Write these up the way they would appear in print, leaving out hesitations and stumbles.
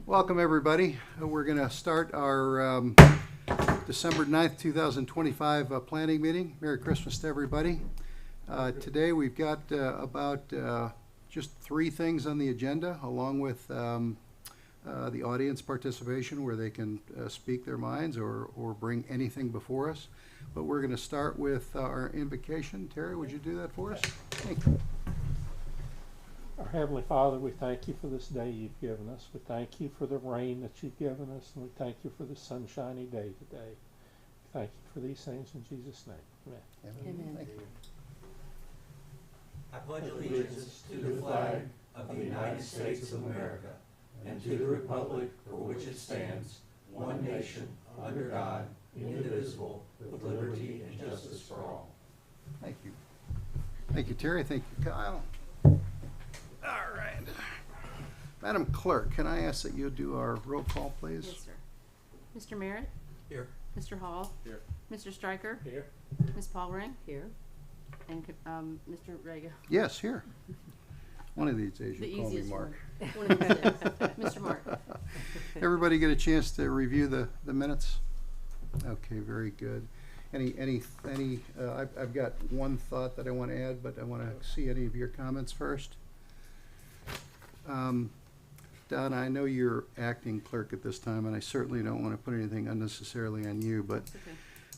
Welcome, everybody. We're going to start our December 9th, 2025 planning meeting. Merry Christmas to everybody. Today we've got about just 3 things on the agenda, along with the audience participation where they can speak their minds or bring anything before us. But we're going to start with our invocation. Terry, would you do that for us? Thank you. Our Heavenly Father, we thank you for this day you've given us. We thank you for the rain that you've given us, and we thank you for the sunshiny day today. Thank you for these things in Jesus' name. Amen. Amen. Thank you. I pledge allegiance to the flag of the United States of America and to the republic for which it stands, one nation, under God, indivisible, with liberty and justice for all. Thank you. Thank you, Terry. Thank you, Kyle. All right. Madam Clerk, can I ask that you do our roll call, please? Yes, sir. Mr. Merritt? Here. Mr. Hall? Here. Mr. Stryker? Here. Ms. Paulring? Here. And Mr. Rega? Yes, here. One of these days The you call me easiest Mark. one. One of these days. Mr. Mark? Everybody get a chance to review the minutes? Okay, very good. I've got one thought that I want to add, but I want to see any of your comments first. Donna, I know you're acting clerk at this time, and I certainly don't want to put anything unnecessarily on you, but It's okay.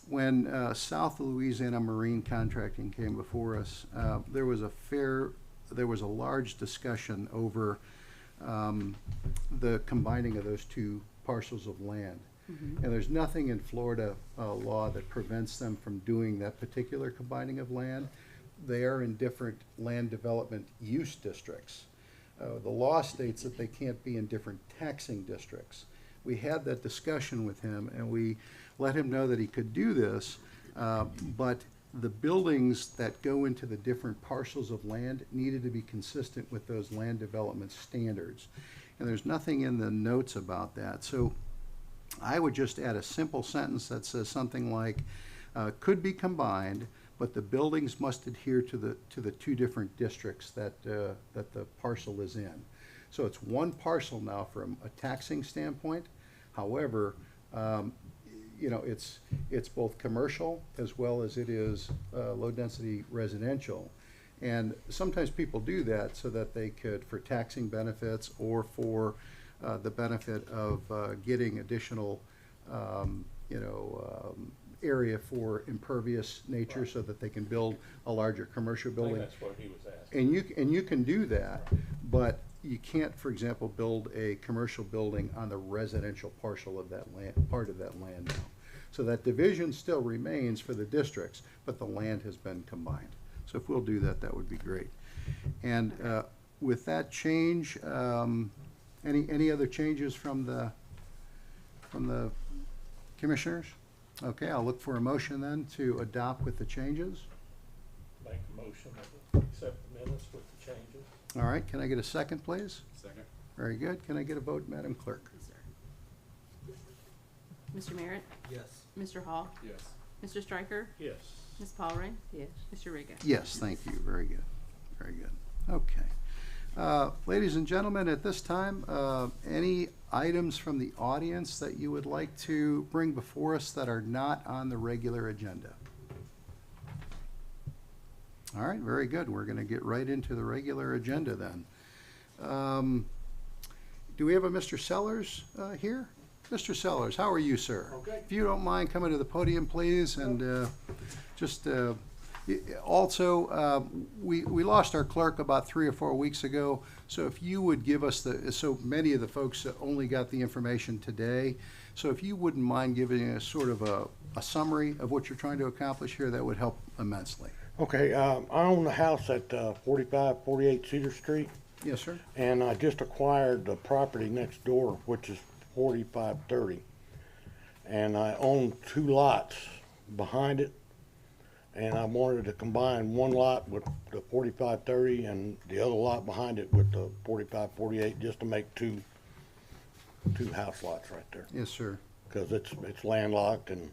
when South Louisiana Marine Contracting came before us, there was a large discussion over the combining of those 2 parcels of land. Mm-hmm. And there's nothing in Florida law that prevents them from doing that particular combining of land. They are in different land development use districts. The law states that they can't be in different taxing districts. We had that discussion with him, and we let him know that he could do this, but the buildings that go into the different parcels of land needed to be consistent with those land development standards. And there's nothing in the notes about that. So I would just add a simple sentence that says something like, could be combined, but the buildings must adhere to the 2 different districts that the parcel is in. So it's one parcel now from a taxing standpoint. However, it's both commercial as well as it is low density residential. And sometimes people do that so that they could, for taxing benefits or for the benefit of getting additional, area for impervious nature, Right. so that they can build a larger commercial I think building. that's what he was asking. And you can do that, but you can't, for example, build a commercial building on the residential parcel of that land, part of that land now. So that division still remains for the districts, but the land has been combined. So if we'll do that, that would be great. And with that change, any other changes from the commissioners? Okay, I'll look for a motion then to adopt with the changes. Make a motion to accept the minutes with the changes. All right, can I get a second, please? Second. Very good. Can I get a vote, Madam Clerk? Yes, sir. Mr. Merritt? Yes. Mr. Hall? Yes. Mr. Stryker? Yes. Ms. Paulring? Yes. Mr. Rega? Yes, thank you. Very good. Very good. Okay. Ladies and gentlemen, at this time, any items from the audience that you would like to bring before us that are not on the regular agenda? All right, very good. We're going to get right into the regular agenda then. Do we have a Mr. Sellers here? Mr. Sellers, how are you, sir? Okay. If you don't mind coming to the podium, please, and just also, we lost our clerk about 3 or 4 weeks ago, so if you would give us so many of the folks only got the information today, so if you wouldn't mind giving us sort of a summary of what you're trying to accomplish here, that would help immensely. Okay, I own the house at 4548 Cedar Street, Yes, sir. and I just acquired the property next door, which is 4530. And I own 2 lots behind it, and I wanted to combine one lot with the 4530 and the other lot behind it with the 4548, just to make two house lots right there, Yes, sir. because it's landlocked, and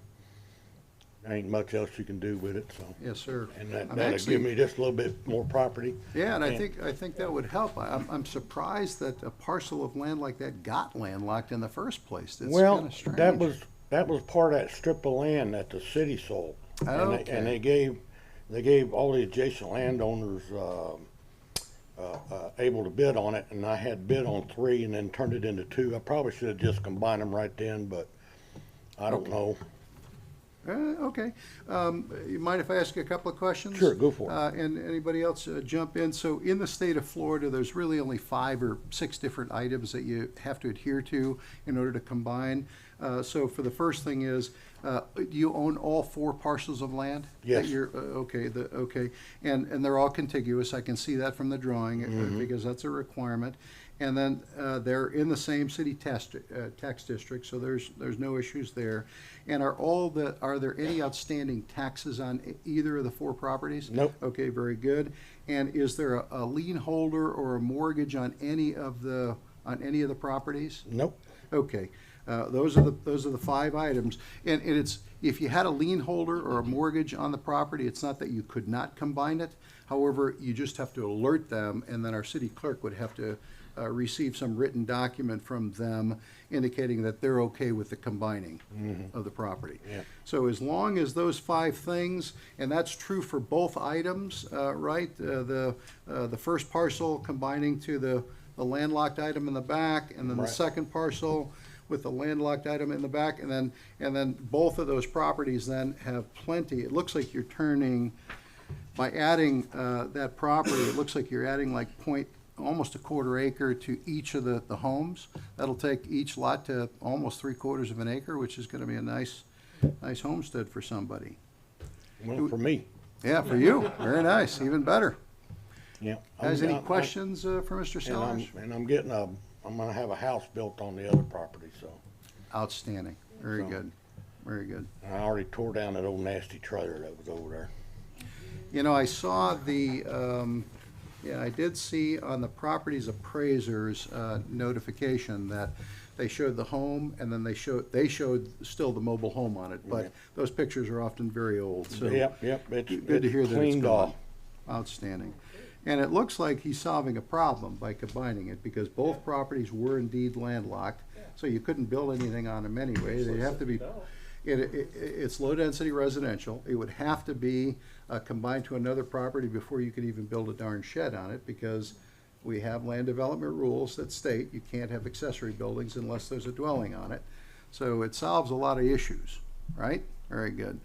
ain't much else you can do with it, so. Yes, sir. And that'll actually- give me just a little bit more property. Yeah, and I And- think that would help. I'm surprised that a parcel of land like that got landlocked in the first place. It's Well, kinda strange. that was part of that strip of land that the city sold. Okay. And they gave all the adjacent landowners, able to bid on it, and I had bid on 3 and then turned it into 2. I probably should have just combined them right then, but I don't know. Okay. You mind if I ask you a couple of questions? Sure, go for it. And anybody else jump in? So in the state of Florida, there's really only 5 or 6 different items that you have to adhere to in order to combine. So for the first thing is, do you own all 4 parcels of land? Yes. That you're, okay. And they're all contiguous. I can see that from the drawing because that's a requirement. And then they're in the same city tax district, so there's no issues there. And are there any outstanding taxes on either of the 4 properties? Nope. Okay, very good. And is there a lien holder or a mortgage on any of the properties? Nope. Okay, those are the 5 items. And it's, if you had a lien holder or a mortgage on the property, it's not that you could not combine it. However, you just have to alert them, and then our city clerk would have to receive some written document from them indicating that they're okay with the combining of the property. Yeah. So as long as those 5 things, and that's true for both items, right? The first parcel combining to the landlocked item in the back, and then the Right. second parcel with the landlocked item in the back, and then both of those properties then have plenty. It looks like you're turning, by adding that property, it looks like you're adding like almost a 1/4 acre to each of the homes. That'll take each lot to almost 3/4 of an acre, which is gonna be a nice homestead for somebody. Well, for me, Yeah, for you, very nice, even better. yeah. Guys, any I'm- questions for Mr. Sellers? And I'm gonna have a house built on the other property, so. Outstanding, very So- good, very good. I already tore down that old nasty trailer that was over there. You know, I saw I did see on the properties appraisers notification that they showed the home, and then they showed still the mobile home on it, but Yeah. those pictures are often very old, so. Yep, Good to hear that it's cleaned gone. off. Outstanding. And it looks like he's solving a problem by combining it, because both properties were indeed landlocked, so you couldn't build anything on them anyway. They'd have to be, it's low-density residential. It would have to be combined to another property before you could even build a darn shed on it, because we have land development rules that state you can't have accessory buildings unless there's a dwelling on it. So it solves a lot of issues, right? Very good.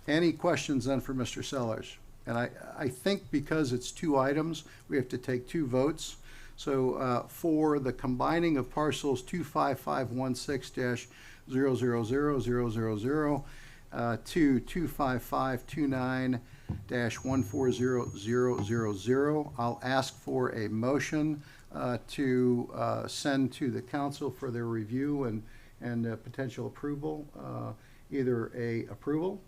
Any questions then for Mr. Sellers? And I think because it's 2 items, we have to take 2 votes. So for the combining of parcels 25516-000000 to 25529-140000, I'll ask for a motion to send to the council for their review and potential approval, either a approval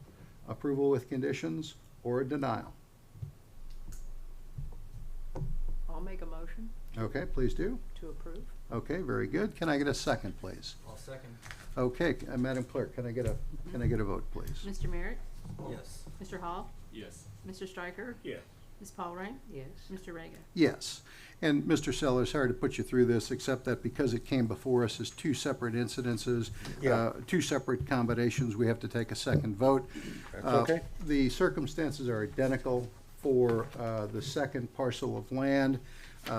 with conditions, or a denial. I'll make a motion Okay, please do. to approve. Okay, very good. Can I get a second, please? I'll second. Okay, Madam Clerk, can I get a vote, please? Mr. Merritt? Yes. Mr. Hall? Yes. Mr. Stryker? Yeah. Ms. Paul Ray? Yes. Mr. Rega? Yes. And Mr. Sellers, sorry to put you through this, except that because it came before us as 2 separate incidences, Yeah. 2 separate combinations, we have to take a second vote. That's okay. The circumstances are identical for the second parcel of land,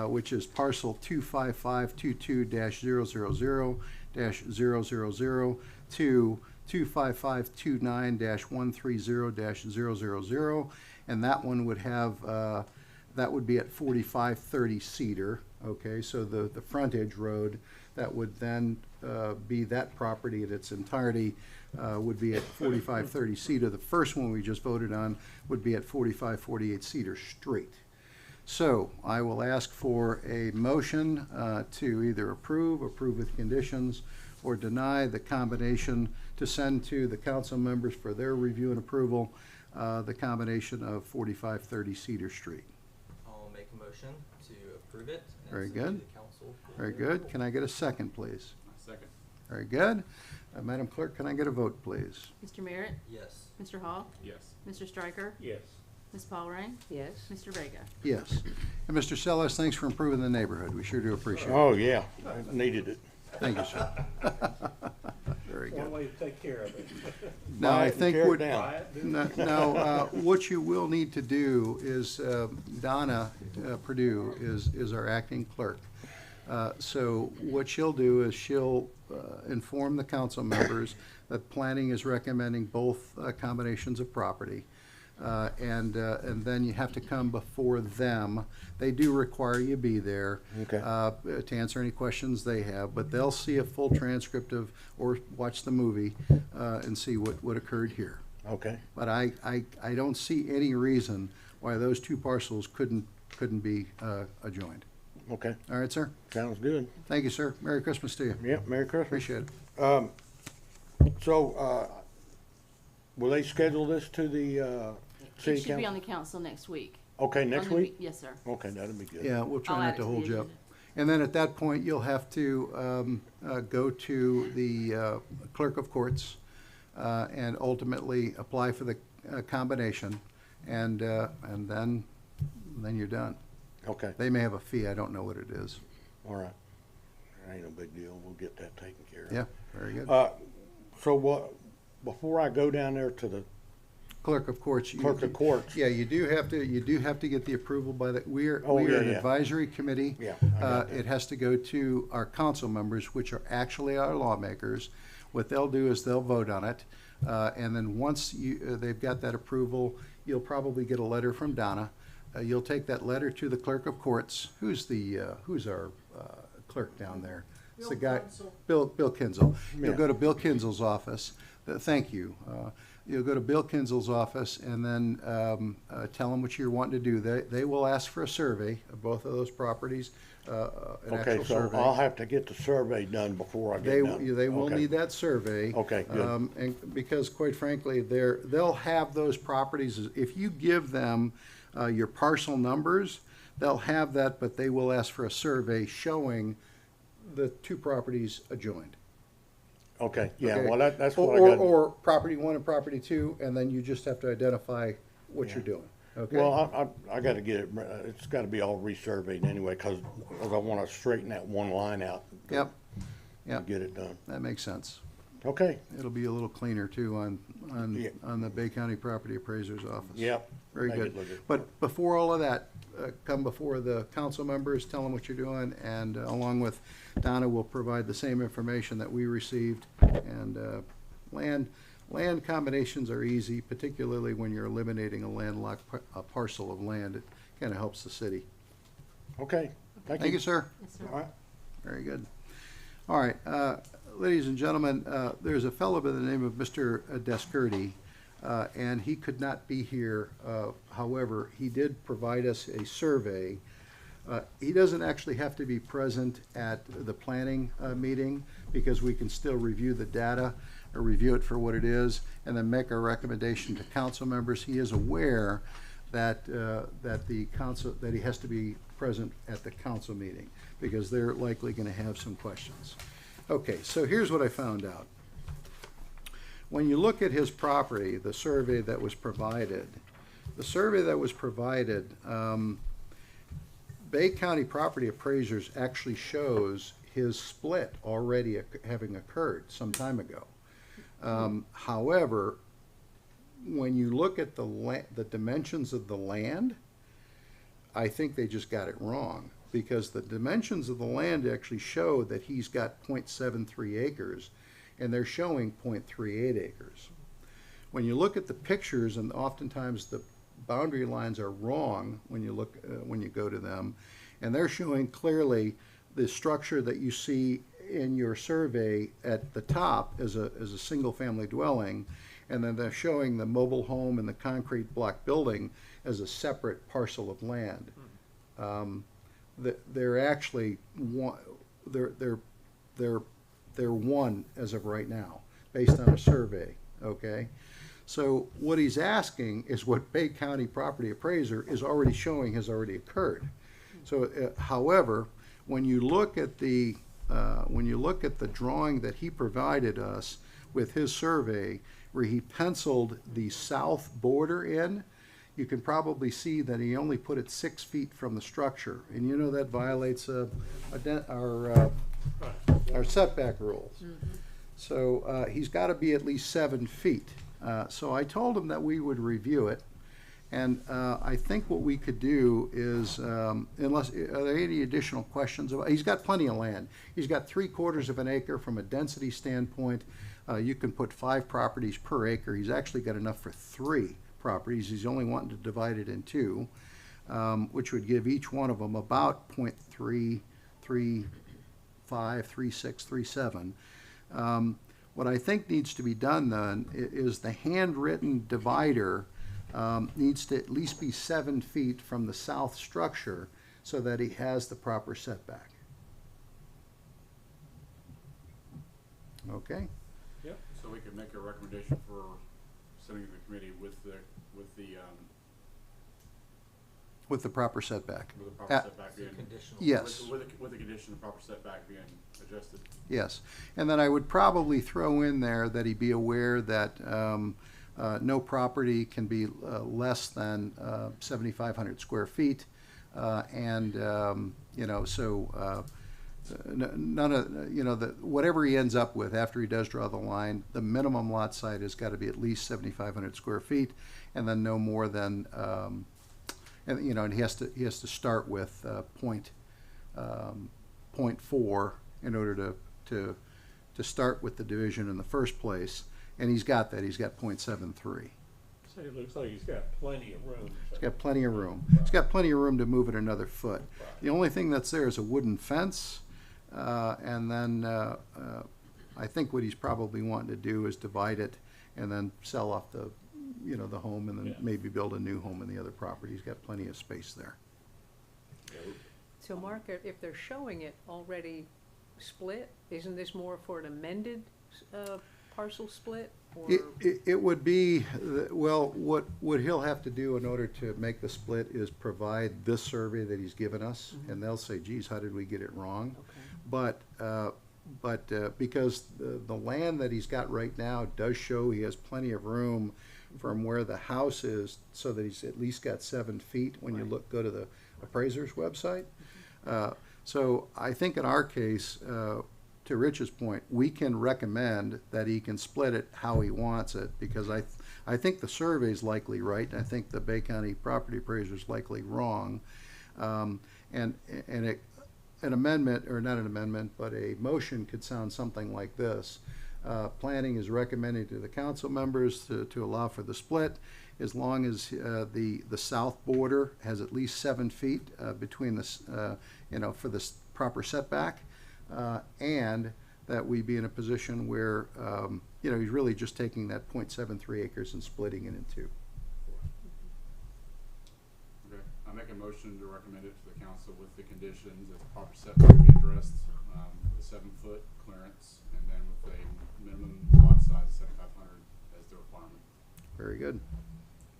which is parcel 25522-000-000 to 25529-130-000. And that one would have, that would be at 4530 Cedar, okay? So the frontage road, that would then be that property in its entirety would be at 4530 Cedar. The first one we just voted on would be at 4548 Cedar Street. So I will ask for a motion to either approve with conditions, or deny the combination, to send to the council members for their review and approval, the combination of 4530 Cedar Street. I'll make a motion to approve it. And Very send it to good. the council for Very their good. approval. Can I get a second, please? Second. Very good. Madam Clerk, can I get a vote, please? Mr. Merritt? Yes. Mr. Hall? Yes. Mr. Stryker? Yes. Ms. Paul Rain? Yes. Mr. Vega? Yes. And Mr. Sellers, thanks for improving the neighborhood. We sure do appreciate it. Oh, yeah, I needed it. Thank you, sir. Very good. way to take care of it. Now, Buy I it and think tear it what, down. now, what you will need to do is, Donna Purdue is our acting clerk. So what she'll do is she'll inform the council members that planning is recommending both combinations of property. And then you have to come before them. They do require you be there. Okay. To answer any questions they have, but they'll see a full transcript of, or watch the movie, and see what occurred here. Okay, But I don't see any reason why those two parcels couldn't be adjoined. okay, All right, sir? sounds good. Thank you, sir. Merry Christmas to you. Yep, Merry Christmas. Appreciate it. So, will they schedule this to the city It should be on council? the council next week. Okay, next On the week? Yes, sir. Okay, that'll be good. Yeah, we'll I'll try add not it to to hold the you up. agenda. And then at that point, you'll have to go to the clerk of courts and ultimately apply for the combination, and then you're done. Okay, They may have a fee, I don't know what it is. all right. Ain't no big deal, we'll get that taken care of. Yeah, very good. So what, before I go down there to the Clerk of courts. clerk of courts, Yeah, you do have to get the approval by the, we are Oh, yeah, an yeah. advisory committee. Yeah, I got that. It has to go to our council members, which are actually our lawmakers. What they'll do is they'll vote on it, and then once they've got that approval, you'll probably get a letter from Donna. You'll take that letter to the clerk of courts. Who's our clerk down there? It's the guy, Bill Kinzel. You'll Yeah. go to Bill Kinzel's office. Thank you. You'll go to Bill Kinzel's office and then tell them what you're wanting to do. They will ask for a survey of both of those properties, an okay, actual so survey. I'll have to get the survey done before I They, get done. they will Okay. need that survey. Okay, good. And because quite frankly, they'll have those properties, if you give them your parcel numbers, they'll have that, but they will ask for a survey showing the two properties adjoined. Okay, yeah, Okay? well, that's what Or- I got. Or property one and property two, and then you just have to identify what you're doing, okay? Well, I gotta get it, it's gotta be all resurveyed anyway, cause I wanna straighten that one line out. Yep, To yep, get it done. that makes sense. Okay, It'll be a little cleaner too Yeah. on the Bay County Property Appraiser's office. yep. Very Make good. it look good. But before all of that, come before the council members, tell them what you're doing, and along with Donna, will provide the same information that we received. And land combinations are easy, particularly when you're eliminating a landlocked parcel of land. It kind of helps the city. Okay, thank Thank you. you, sir. Yes, sir. All right, Very good. All right, ladies and gentlemen, there's a fellow by the name of Mr. Descurdy, and he could not be here. However, he did provide us a survey. He doesn't actually have to be present at the planning meeting because we can still review the data or review it for what it is and then make our recommendation to council members. He is aware that that he has to be present at the council meeting because they're likely going to have some questions. Okay, so here's what I found out. When you look at his property, the survey that was provided, Bay County Property Appraisers actually shows his split already having occurred some time ago. However, when you look at the dimensions of the land, I think they just got it wrong because the dimensions of the land actually show that he's got 0.73 acres and they're showing 0.38 acres. When you look at the pictures, and oftentimes the boundary lines are wrong when you look when you go to them, and they're showing clearly the structure that you see in your survey at the top as a single family dwelling, and then they're showing the mobile home and the concrete block building as a separate parcel of land. They're actually one. They're one as of right now, based on a survey. Okay, so what he's asking is what Bay County Property Appraiser is already showing has already occurred. So, however, when you look at the when you look at the drawing that he provided us with his survey, where he penciled the south border in, you can probably see that he only put it 6 feet from the structure. And you know that violates our setback rules. So he's got to be at least 7 feet. So I told him that we would review it. And I think what we could do is, unless, are there any additional questions? He's got plenty of land. He's got 3/4 of an acre from a density standpoint. You can put 5 properties per acre. He's actually got enough for 3 properties. He's only wanting to divide it in 2, which would give each one of them about 0.335, 36, 37. What I think needs to be done then is the handwritten divider needs to at least be 7 feet from the south structure so that he has the proper setback. Okay? Yep. So we could make a recommendation for sending to the committee with the With the proper setback. proper setback being. Yes. With the condition of proper setback being adjusted. Yes, and then I would probably throw in there that he be aware that no property can be less than 7,500 square feet, and none of whatever he ends up with after he does draw the line, the minimum lot size has got to be at least 7,500 square feet, and then no more than and he has to start with 0.4 in order to start with the division in the first place, and he's got that. He's got 0.73. So it looks like he's got plenty of room. He's got plenty of room. He's got plenty of room to move it another foot. The only thing that's there is a wooden fence, and then I think what he's probably wanting to do is divide it and then sell off the home, and then maybe build a new home in the other property. He's got plenty of space there. So Mark, if they're showing it already split, isn't this more for an amended parcel split? Or? It would be, well, what he'll have to do in order to make the split is provide this survey that he's given us, and they'll say, geez, how did we get it wrong? Okay. But because the land that he's got right now does show he has plenty of room from where the house is, so that he's at least got 7 feet when you go to the appraiser's website. So I think in our case, to Rich's point, we can recommend that he can split it how he wants it, because I think the survey's likely right, and I think the Bay County property appraiser's likely wrong. And an amendment, or not an amendment, but a motion could sound something like this. Planning is recommending to the council members to allow for the split, as long as the south border has at least 7 feet between the for the proper setback, and that we be in a position where he's really just taking that 0.73 acres and splitting it in 2. Okay. I make a motion to recommend it to the council with the conditions that the proper setback be addressed, with a 7-foot clearance, and then with a minimum lot size of 7,500 as the requirement. Very good.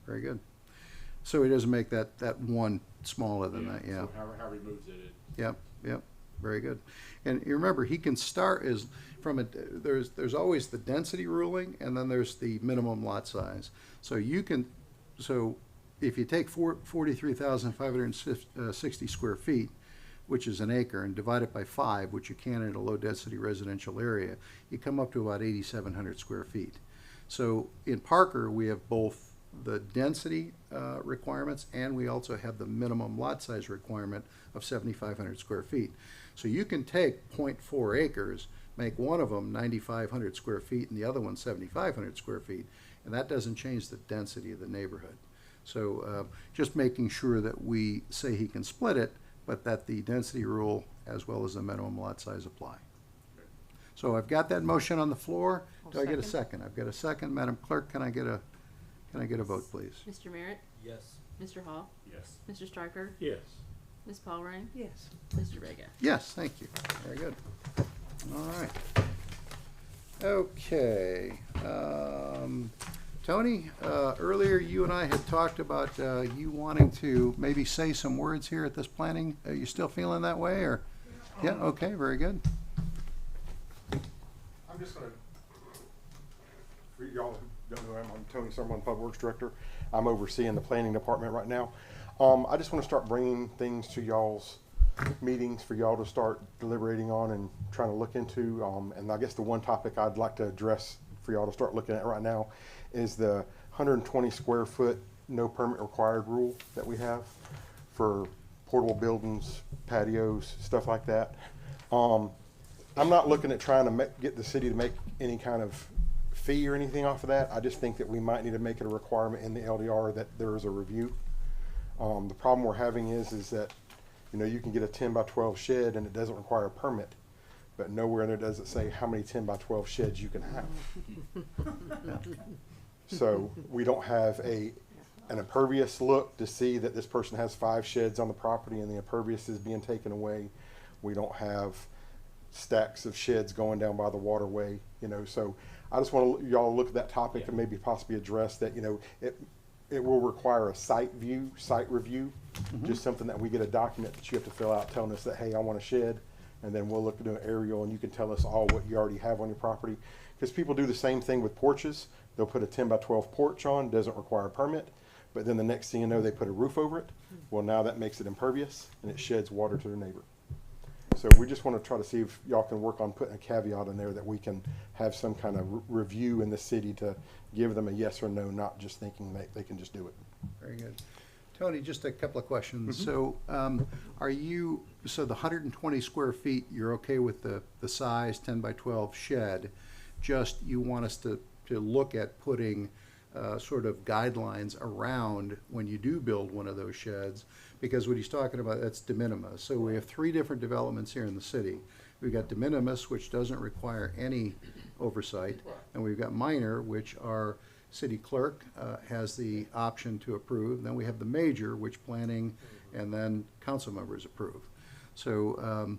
Very good. So he doesn't make that one smaller than that, yeah. So however he moves it. Yep, very good. And you remember, he can start as from there's always the density ruling, and then there's the minimum lot size. So if you take 43,560 square feet, which is an acre, and divide it by 5, which you can in a low density residential area, you come up to about 8,700 square feet. So in Parker, we have both the density requirements, and we also have the minimum lot size requirement of 7,500 square feet. So you can take 0.4 acres, make one of them 9,500 square feet and the other one 7,500 square feet, and that doesn't change the density of the neighborhood. So just making sure that we say he can split it, but that the density rule as well as the minimum lot size apply. So I've got that motion on the floor. Do I get a second? I've got a second. Madam Clerk, can I get a vote, please? Mr. Merritt? Yes. Mr. Hall? Yes. Mr. Striker? Yes. Ms. Paulrein? Yes. Mr. Vega? Yes, thank you. Very good. All right. Okay. Tony, earlier you and I had talked about you wanting to maybe say some words here at this planning. Are you still feeling that way, or? Yeah, okay, very good. just gonna, for y'all who don't know, I'm Tony Summerlin, Public Works Director. I'm overseeing the planning department right now. I just wanna start bringing things to y'all's meetings for y'all to start deliberating on and trying to look into. And I guess the one topic I'd like to address for y'all to start looking at right now is the 120 square foot no permit required rule that we have for portable buildings, patios, stuff like that. I'm not looking at trying to get the city to make any kind of fee or anything off of that. I just think that we might need to make it a requirement in the LDR that there is a review. The problem we're having is that, you know, you can get a 10 by 12 shed and it doesn't require a permit, but nowhere in there does it say how many 10 by 12 sheds you can have. So we don't have an impervious look to see that this person has 5 sheds on the property and the impervious is being taken away. We don't have stacks of sheds going down by the waterway, you know. So I just want y'all to look at that topic and maybe possibly address that, you know, it will require a site review, just something that we get a document that you have to fill out telling us that, hey, I want a shed, and then we'll look at an aerial and you can tell us all what you already have on your property. Because people do the same thing with porches. They'll put a 10 by 12 porch on, doesn't require a permit, but then the next thing you know, they put a roof over it. Well, now that makes it impervious and it sheds water to their neighbor. So we just want to try to see if y'all can work on putting a caveat in there that we can have some kind of review in the city to give them a yes or no, not just thinking they can just do it. Very good. Tony, just a couple of questions. So so the 120 square feet, you're okay with the size 10 by 12 shed, just you want us to look at putting sort of guidelines around when you do build one of those sheds, because what he's talking about, that's de minimis. So we have 3 different developments here in the city. We've got de minimis, which doesn't require any oversight, and we've got minor, which our city clerk has the option to approve. Then we have the major, which planning and then council members approve. So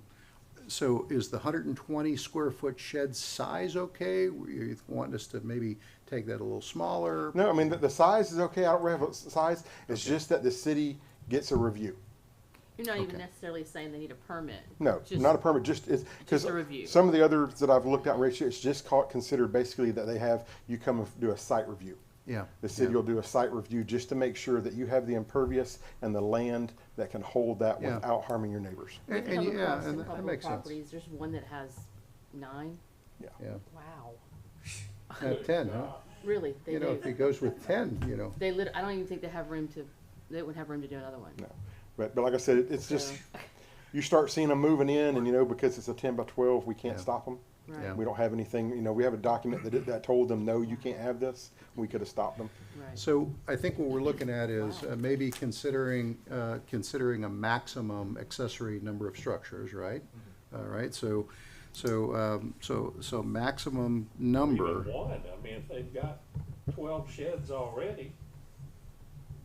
so is the 120 square foot shed size okay? You want us to maybe take that a little smaller? No, I mean, the size is okay. I don't have a size. It's just that the city gets a review. You're not even Okay. necessarily saying they need a permit. No, Just- not a permit, just, it's, because Just a review. some of the others that I've looked at, Rachel, it's just considered basically that they have, you come and do a site review. Yeah. The city yeah. will do a site review just to make sure that you have the impervious and the land that can hold that Yeah. without harming your neighbors. We've And come yeah, across and a that couple makes of sense. properties, there's one that has 9. Yeah. Wow. 10, huh? Really, they You know, do. if it goes with 10, you know. I don't even think they have room to, they wouldn't have room to do another one. No. But like I said, it's just, So, you start seeing them moving in and, you know, because it's a 10 by 12, we can't Yeah. stop them. right, Yeah. We don't have anything, you know, we have a document that told them, no, you can't have this. We could have stopped them. right. So I think what we're looking at is maybe considering a maximum accessory number of structures, right? All right, so maximum number. Even one, I mean, if they've got 12 sheds already,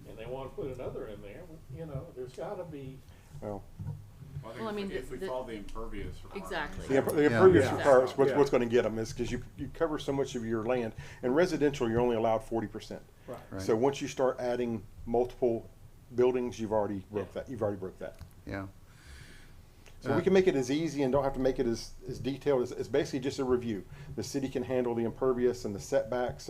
and they wanna put another in there, you know, there's gotta be, Well, Well, I mean, if we the- follow the impervious requirements. Exactly. the impervious Yeah. requirements, Yeah. what's gonna get them is, because you cover so much of your land. In residential, you're only allowed 40%. Right. So once you start adding multiple buildings, you've already broke that. Yeah, So we can make it as easy and don't have to make it as detailed. It's basically just a review. The city can handle the impervious and the setbacks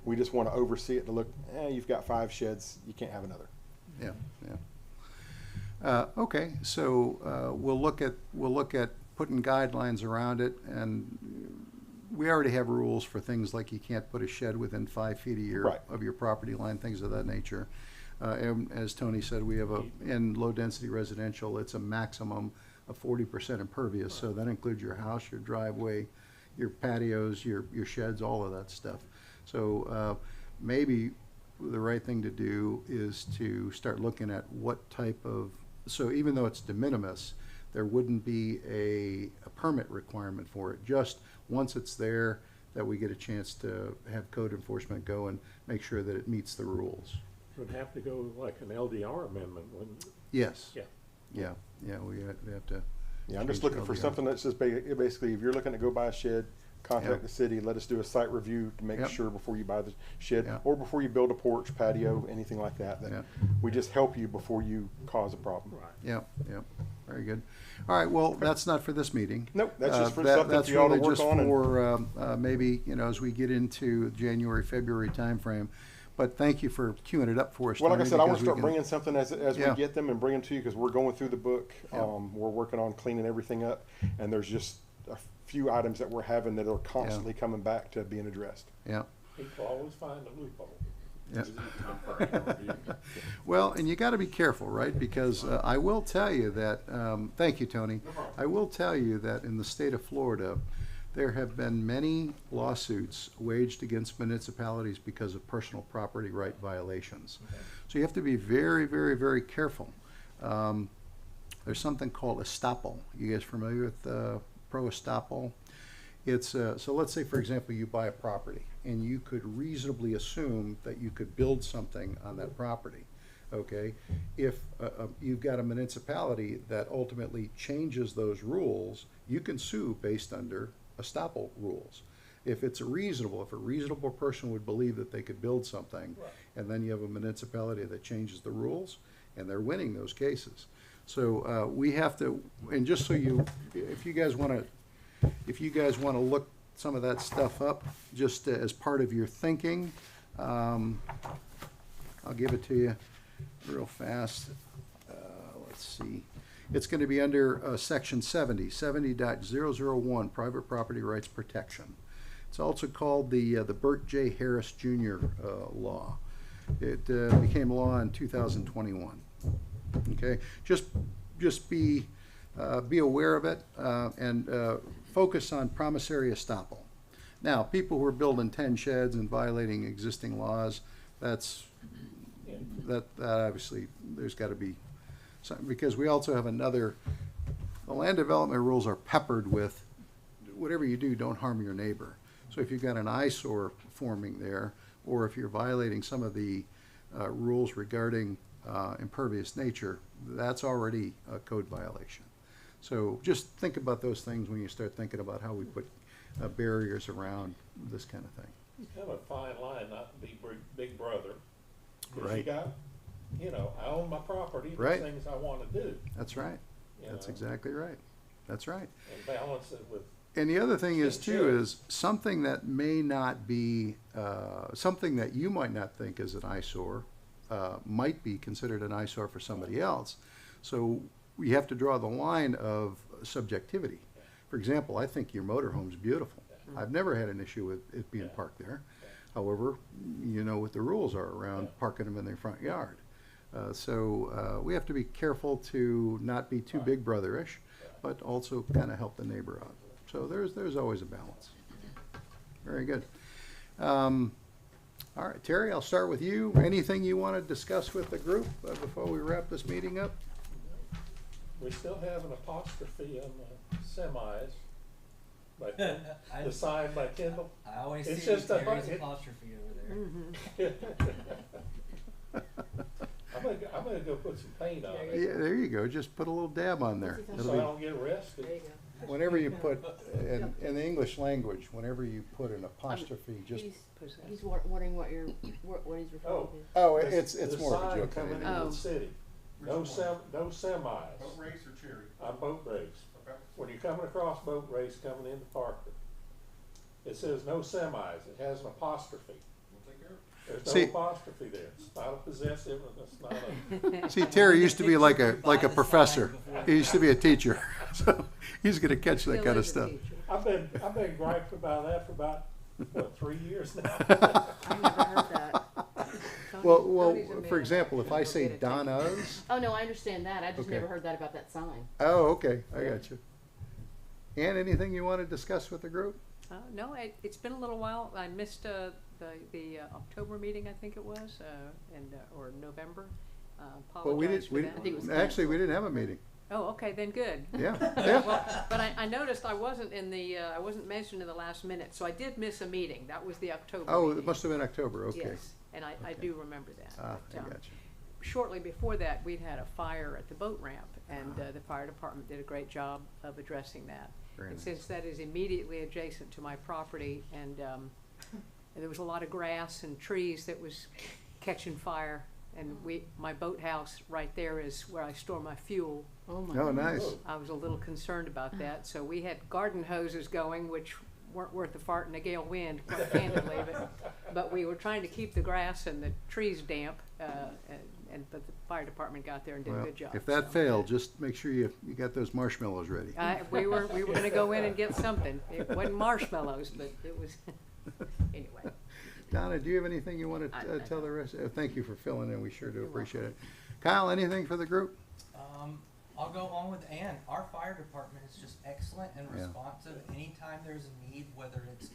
we just want to oversee it to look, you've got 5 sheds, you can't have another. yeah, yeah. Okay, so we'll look at putting guidelines around it, and we already have rules for things like you can't put a shed within 5 feet Right. of your property line, things of that nature. And as Tony said, we have in low-density residential, it's a maximum of 40% impervious, so that includes your house, your driveway, your patios, your sheds, all of that stuff. So maybe the right thing to do is to start looking at what type of, so even though it's de minimis, there wouldn't be a permit requirement for it. Just once it's there, that we get a chance to have code enforcement go and make sure that it meets the rules. would have to go like an LDR amendment, wouldn't it? Yes. Yeah. Yeah, we have to. Yeah, I'm just change looking for LDR. something that's just basically, if you're looking to go buy a shed, contact Yeah. the city, let us do a site review to make Yep. sure before you buy the shed, Yeah. or before you build a porch, patio, anything like that. Yeah. We just help you before you cause a problem. Right. Yeah, yeah. very good. All right, well, that's not for this meeting. Nope, that's just for That- something that's for y'all to really work just on and- for, maybe, you know, as we get into January, February timeframe. But thank you for queuing it up for us, Well, like I Tony, said, I want because to we start can- bringing something as we Yeah. get them and bring them to you because we're going through the book. Yeah. We're working on cleaning everything up, and there's just a few items that we're having that are constantly coming back to being addressed. Yeah, People always find a loophole. yeah. Well, and you gotta be careful, right? Because I will tell you that, thank you, Tony. I will tell you that in the state of Florida, there have been many lawsuits waged against municipalities because of personal property right violations. So you have to be very, very, very careful. There's something called estoppel. You guys familiar with pro estoppel? It's, so let's say, for example, you buy a property and you could reasonably assume that you could build something on that property, okay? If you've got a municipality that ultimately changes those rules, you can sue based under estoppel rules. If a reasonable person would believe that they could build something, and then you have a municipality that changes the rules, and they're winning those cases. So we have to, and just so you, if you guys want to look some of that stuff up, just as part of your thinking, I'll give it to you real fast. Let's see. It's going to be under section 70.001, private property rights protection. It's also called the Burt J. Harris Jr. Law. It became law in 2021. Okay, just be aware of it and focus on promissory estoppel. Now, people who are building 10 sheds and violating existing laws, that obviously there's got to be something, because we also have the land development rules are peppered with whatever you do, don't harm your neighbor. So if you've got an eyesore forming there, or if you're violating some of the rules regarding impervious nature, that's already a code violation. So just think about those things when you start thinking about how we put barriers around this kind of thing. You have a fine line not to be big brother. 'Cause Right. you got, you know, I own my property, Right. there's things I wanna do, That's right. you That's know, exactly right. That's right. and balance it with, And the other thing is too, Sure. is something that may not be, something that you might not think is an eyesore, might be considered an eyesore for somebody else. So we have to draw the line of subjectivity. For example, I think your motorhome's beautiful. I've never had an issue with it being parked there. However, you know what the rules are around parking them in their front yard. So we have to be careful to not be too big brotherish, but also kind of help the neighbor out. So there's always a balance. Very good. All right, Terry, I'll start with you. Anything you want to discuss with the group before we wrap this meeting up? we still have an apostrophe on the semis. By, the sign by Kendall. I always It's see just a Terry's it- apostrophe over there. I'm gonna go put some paint on it, Yeah, there you go. Just put a little dab on there. so I It'll be, don't get arrested. There you go. whenever you put, in the English language, whenever you put an apostrophe, just, He's wondering what you're, what he's referring Oh. to. oh, The- it's the more of a sign joke than coming anything. into Oh. the city. No Which one? no semis. Boat race or cherry? I'm boat race. Okay. When you're coming across boat race coming into Parker, it says no semis. It has an apostrophe. We'll take care of it. There's no See- apostrophe there. It's not a possessive and it's not a. See, Terry used to be like a professor. He used to be a teacher, so he's gonna catch that Still kind of is a stuff. teacher. I've been griping about that for about, what, 3 years now? I've never heard that. Well, Tony's a for man. example, if I He'll say get it taken. Donna's, Oh, no, I understand that. I just Okay. never heard that about that sign. oh, okay, I got you. And anything you want to discuss with the group? No, it's been a little while. I missed the October meeting, I think it was, or November. Well, we Apologize didn't, for we, that. I think it was actually, we didn't have a meeting. Oh, okay, then good. Yeah, yeah. Well, but I noticed I wasn't I wasn't mentioned in the last minute, so I did miss a meeting. That was the October Oh, meeting. it must have been October, okay. Yes, and I Okay. do remember that. Ah, But, I got you. shortly before that, we'd had a fire at the boat ramp, and the fire department did a great job of addressing that. Very And nice. since that is immediately adjacent to my property, and there was a lot of grass and trees that was catching fire, And my boathouse right there is where I store my fuel. Oh, my Oh, goodness. nice. I was a little concerned about that, so we had garden hoses going, which weren't worth a fart in a gale wind, quite candidly, but we were trying to keep the grass and the trees damp, but the fire department got there and did a Well, good job. if that so. failed, just make sure you got those marshmallows ready. We were gonna go in and get something. It wasn't marshmallows, but it was, anyway. Donna, do you have anything you want to tell the rest? Thank you for filling in. We sure do appreciate it. Kyle, anything for the group? I'll go along with Ann. Our fire department is just excellent and Yeah. responsive. Anytime there's a need, whether it's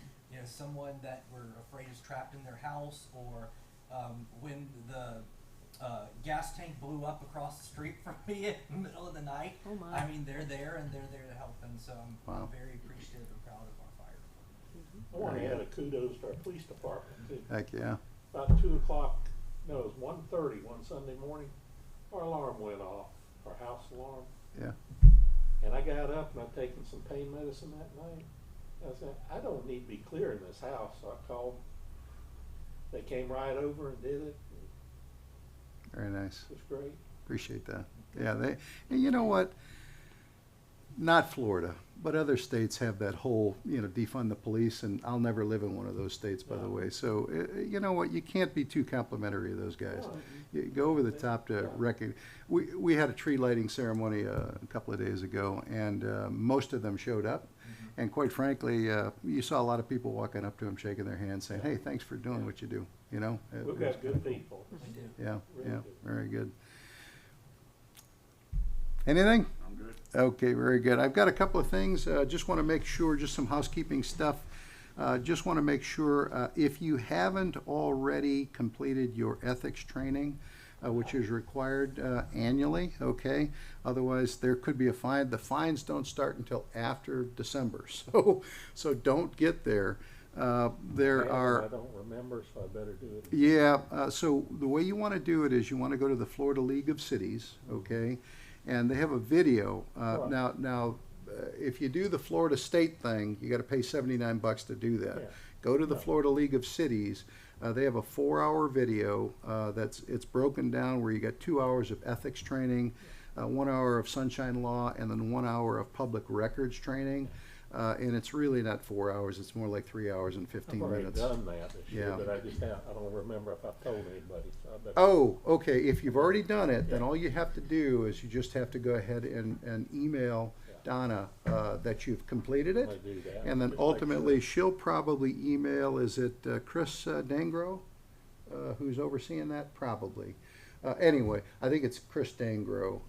someone that we're afraid is trapped in their house, or when the gas tank blew up across the street from me in the middle of the night. Oh, my. I mean, they're there and they're there to help, and so Wow. I'm very appreciative and proud of our fire department. I want to add a kudos to our police department too. Heck, yeah. About 2 o'clock, no, it was 1:30 one Sunday morning, our alarm went off, our house alarm. Yeah. And I got up and I'd taken some pain medicine that night. I said, I don't need to be clearing this house, so I called. They came right over and did it. Very nice. It was great. Appreciate that. Yeah, and you know what? Not Florida, but other states have that whole, defund the police, and I'll never live in one of those states, by the No. way. So, you know what? You can't be too complimentary of those guys. No. You go over the top to reckon. We had a tree lighting ceremony a couple of days ago, and most of them showed up. And quite frankly, you saw a lot of people walking up to them, shaking their hands, saying, "Hey, thanks for doing what you do." You know. It We've was got good people. We do. Yeah, Really yeah, good. very good. Anything? I'm good. Okay, very good. I've got a couple of things. Just want to make sure, just some housekeeping stuff. Just want to make sure, if you haven't already completed your ethics training, which is required annually, okay? Otherwise, there could be a fine. The fines don't start until after December, so don't get there. There Yeah, are. I don't remember, so I better do it. Yeah, so the way you want to do it is you want to go to the Florida League of Cities, okay? And they have a video. Right. Now, if you do the Florida State thing, you got to pay $79 to do that. Yeah. Go to the Right. Florida League of Cities. They have a 4-hour video it's broken down where you got 2 hours of ethics training, 1 hour of sunshine law, and then 1 hour of public records training. And it's really not 4 hours; it's more like 3 hours and 15 I've already minutes. done that this year, Yeah. but I don't remember if I've told anybody, so I better. Oh, okay. If you've already done it, then all you have to do is you just have to go ahead and email Donna that you've completed it. I do that. And then Just make ultimately, sure. she'll probably email, is it Chris Dangro who's overseeing that? Probably. Anyway, I think it's Chris Dangro.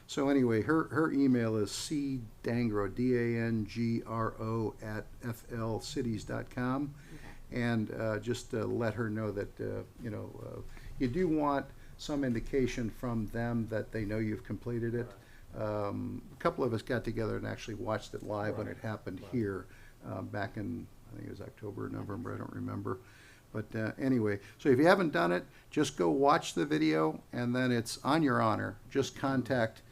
So anyway, her email is cdangro, DANGRO @flcities.com. And just let her know that, you do want some indication from them that they know you've completed it. A couple of us got together and actually watched it live when it happened here back in, I think it was October or November, I don't remember. But anyway, so if you haven't done it, just go watch the video, and then it's on your honor. Just contact,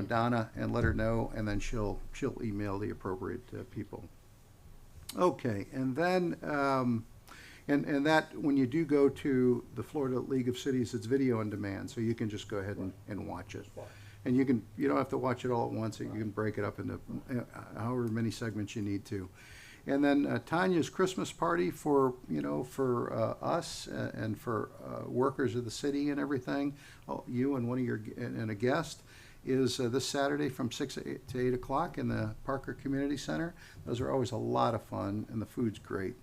Donna and let her know, and then she'll email the appropriate people. Okay, and then and that when you do go to the Florida League of Cities, it's video on demand, so you can just go ahead and watch it. Fine. And you don't have to watch it all at once. You can break it up into however many segments you need to. And then Tanya's Christmas party for us and for workers of the city and everything, you and one of your and a guest, is this Saturday from 6 to 8 o'clock in the Parker Community Center. Those are always a lot of fun, and the food's great.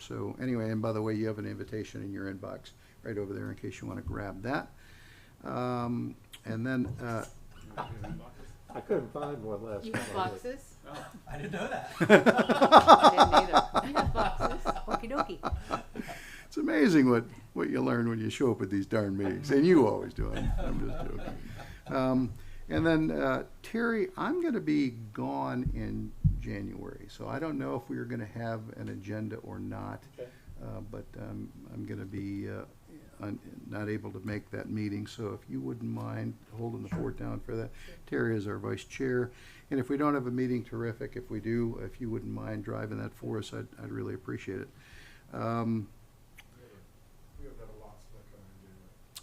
So anyway, and by the way, you have an invitation in your inbox right over there in case you want to grab that. And then I couldn't find one last You night. have boxes? I didn't know that. I didn't either. I have boxes. Okey dokey. it's amazing what you learn when you show up at these darn meetings, and you always do. I'm just joking. And then Terry, I'm going to be gone in January, so I don't know if we are going to have an agenda or not. Okay. But I'm going to be not able to make that meeting, so if you wouldn't mind holding the fort down for that. Terry is our vice chair, and if we don't have a meeting, terrific. If we do, if you wouldn't mind driving that for us, I'd really appreciate it. We have another lot split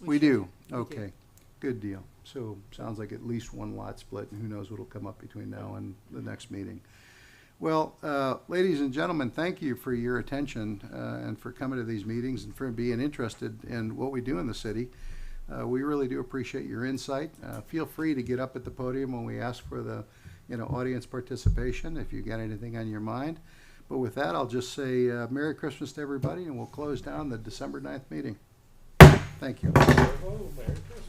We do, okay, good deal. So, sounds like at least one lot split, and who knows what'll come up between now and the next meeting. Well, ladies and gentlemen, thank you for your attention, and for coming to these meetings and for being interested in what we do in the city. We really do appreciate your insight. Feel free to get up at the podium when we ask for the, audience participation if you got anything on your mind. But with that, I'll just say Merry Christmas to everybody, and we'll close down the December 9th meeting. Thank you. Oh, Merry Christmas.